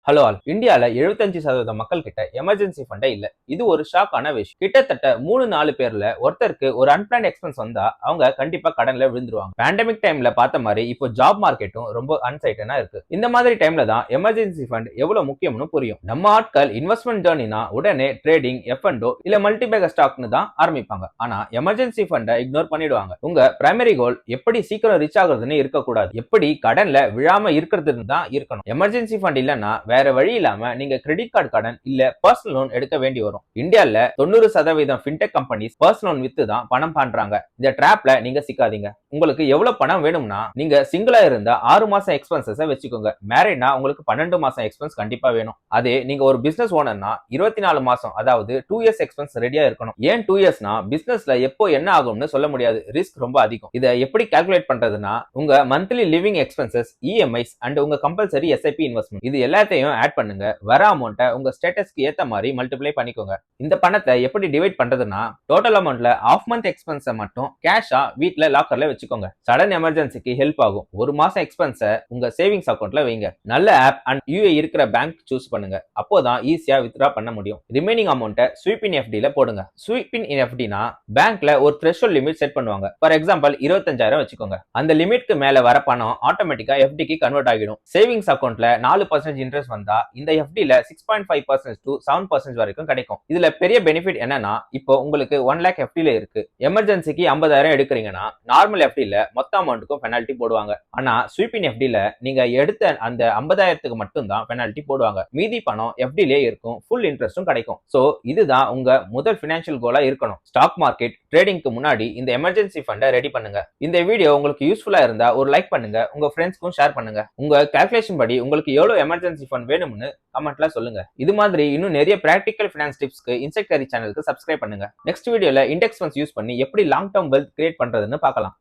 Hello all. இந்தியால 75% மக்கள் கிட்ட எமர்ஜென்சி ஃபண்டே இல்ல. இது ஒரு ஷாக்கான விஷயம். கிட்டத்தட்ட 3-4 பேர்ல ஒருத்தருக்கு ஒரு அன்பிளான்ட் எக்ஸ்பென்ஸ் வந்தா அவங்க கண்டிப்பா கடன்ல விழுந்துருவாங்க. பேண்டமிக் டைம்ல பார்த்த மாதிரி இப்போ ஜாப் மார்க்கெட்டும் ரொம்ப அன்சைட்டனா இருக்கு. இந்த மாதிரி டைம்ல தான் எமர்ஜென்சி ஃபண்ட் எவ்வளவு முக்கியம்னு புரியும். நம்ம ஆட்கள் இன்வெஸ்ட்மெண்ட் ஜர்னினா உடனே ட்ரேடிங், F&O இல்ல மல்டிபேக்கர் ஸ்டாக்னு தான் ஆரம்பிப்பாங்க. ஆனா எமர்ஜென்சி ஃபண்டை இக்னோர் பண்ணிடுவாங்க. உங்க பிரைமரி கோல் எப்படி சீக்கிரம் ரீச் ஆகுறதுன்னு இருக்கக்கூடாது. எப்படி கடன்ல விழாம இருக்கிறதுன்னு தான் இருக்கணும். எமர்ஜென்சி ஃபண்ட் இல்லைன்னா வேற வழி இல்லாம நீங்க கிரெடிட் கார்டு கடன் இல்ல பர்சனல் லோன் எடுக்க வேண்டி வரும். இந்தியால 90% fintech companies personal loan with தான் பணம் பண்றாங்க. இந்த டிராப்ல நீங்க சிக்காதீங்க. உங்களுக்கு எவ்வளவு பணம் வேணும்னா நீங்க சிங்கிளா இருந்தா 6 மாசம் எக்ஸ்பென்சஸ் வச்சுக்கோங்க. மேரிட்னா உங்களுக்கு 12 மாசம் எக்ஸ்பென்ஸ் கண்டிப்பா வேணும். அதே நீங்க ஒரு பிசினஸ் ஓனர்னா 24 மாசம் அதாவது 2 இயர்ஸ் எக்ஸ்பென்ஸ் ரெடியா இருக்கணும். ஏன் 2 இயர்ஸ்னா பிசினஸ்ல எப்போ என்ன ஆகும்னு சொல்ல முடியாது. ரிஸ்க் ரொம்ப அதிகம். இதை எப்படி கால்குலேட் பண்றதுன்னா உங்க monthly living expenses, EMIs and உங்க கம்பல்சரி எஸ்ஐபி இன்வெஸ்ட்மெண்ட் இது எல்லாத்தையும் ஆட் பண்ணுங்க. வர அமௌண்ட்டை உங்க ஸ்டேட்டஸ்க்கு ஏத்த மாதிரி மல்டிப்ளை பண்ணிக்கோங்க. இந்த பணத்தை எப்படி டிவைட் பண்றதுன்னா டோட்டல் அமௌண்ட்ல ஆஃப் மந்த் எக்ஸ்பென்ஸை மட்டும் கேஷா வீட்ல லாக்கர்ல வச்சுக்கோங்க. சடன் எமர்ஜென்சிக்கு ஹெல்ப் ஆகும். ஒரு மாசம் எக்ஸ்பென்ஸை உங்க சேவிங்ஸ் அக்கௌண்ட்ல வைங்க. நல்ல ஆப் அண்ட் யூஏ இருக்கிற பேங்க் சூஸ் பண்ணுங்க. அப்போதான் ஈஸியா வித்ரா பண்ண முடியும். ரிமைனிங் அமௌண்ட்டை ஸ்வீப் இன் எஃப்டில போடுங்க. ஸ்வீப் இன் எஃப்டினா பேங்க்ல ஒரு த்ரெஷோல்ட் லிமிட் செட் பண்ணுவாங்க. ஃபார் எக்ஸாம்பிள் 25,000 வச்சுக்கோங்க. அந்த லிமிட்க்கு மேல வர பணம் ஆட்டோமேட்டிக்கா எஃப்டிக்கு கன்வெர்ட் ஆகிடும். சேவிங்ஸ் அக்கௌண்ட்ல 4% இன்ட்ரெஸ்ட் வந்தா இந்த எஃப்டில 6.5% to 7% வரைக்கும் கிடைக்கும். இதுல பெரிய பெனிஃபிட் என்னன்னா இப்போ உங்களுக்கு 1 lakh எஃப்டில இருக்கு. எமர்ஜென்சிக்கு 50,000 எடுக்கிறீங்கன்னா நார்மல் எஃப்டில மொத்த அமௌண்ட்டுக்கும் பெனால்டி போடுவாங்க. ஆனா ஸ்வீப் இன் எஃப்டில நீங்க எடுத்த அந்த 50,000க்கு மட்டும் தான் பெனால்டி போடுவாங்க. மீதி பணம் எஃப்டிலே இருக்கும். ஃபுல் இன்ட்ரெஸ்டும் கிடைக்கும். சோ இதுதான் உங்க முதல் பினான்சியல் கோலா இருக்கணும். ஸ்டாக் மார்க்கெட் ட்ரேடிங்க்கு முன்னாடி இந்த எமர்ஜென்சி ஃபண்டை ரெடி பண்ணுங்க. இந்த வீடியோ உங்களுக்கு யூஸ்ஃபுல்லா இருந்தா ஒரு லைக் பண்ணுங்க. உங்க ஃப்ரெண்ட்ஸ்க்கும் ஷேர் பண்ணுங்க. உங்க கால்குலேஷன் படி உங்களுக்கு எவ்வளவு எமர்ஜென்சி ஃபண்ட் வேணும்னு கமெண்ட்ல சொல்லுங்க. இது மாதிரி இன்னும் நிறைய பிராக்டிகல் ஃபைனான்ஸ் டிப்ஸ்க்கு இன்செக்ட் கரி சேனலுக்கு சப்ஸ்கிரைப் பண்ணுங்க. நெக்ஸ்ட் வீடியோல இண்டெக்ஸ் ஃபண்ட்ஸ் யூஸ் பண்ணி எப்படி லாங் டர்ம் வெல்த் கிரியேட் பண்றதுன்னு பார்க்கலாம்.